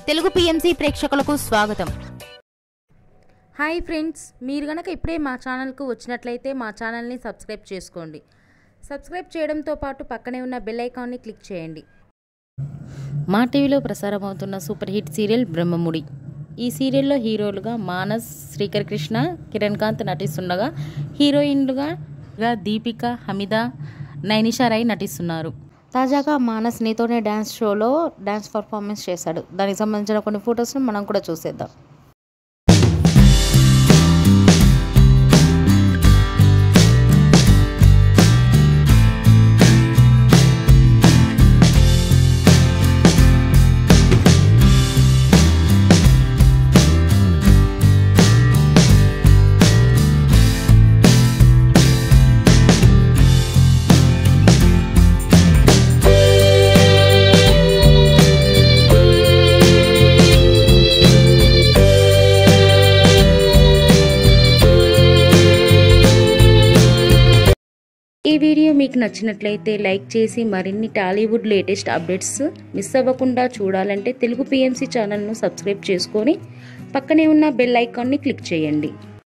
Telugu PMC ప్రేక్షకులకు స్వాగతం. Hi friends, మీరు గనక ఇప్పుడే మా ఛానల్కు వచ్చినట్లయితే మా ఛానల్ని సబ్స్క్రైబ్ చేసుకోండి. సబ్స్క్రైబ్ చేయడంతో పాటు పక్కనే ఉన్న బెల్ ఐకాన్ని క్లిక్ చేయండి. మా టీవీలో ప్రసారం అవుతున్న సూపర్ హిట్ సీరియల్ బ్రహ్మముడి. ఈ సీరియల్లో హీరోలుగా మానస్, శ్రీకర్ కృష్ణ, కిరణ్ కాంత్ నటిస్తుండగా హీరోయిన్లుగా దీపిక, హమీద, నైనిషా రాయ్ నటిస్తున్నారు. తాజాగా మానస్ నీతోనే డ్యాన్స్ షోలో డ్యాన్స్ పర్ఫార్మెన్స్ చేశాడు. దానికి సంబంధించిన కొన్ని ఫొటోస్ను మనం కూడా చూసేద్దాం. ఈ వీడియో మీకు నచ్చినట్లయితే లైక్ చేసి మరిన్ని టాలీవుడ్ లేటెస్ట్ అప్డేట్స్ మిస్ అవ్వకుండా చూడాలంటే తెలుగు పిఎంసి ఛానల్ను సబ్స్క్రైబ్ చేసుకొని పక్కనే ఉన్న బెల్ ఐకాన్ని క్లిక్ చేయండి.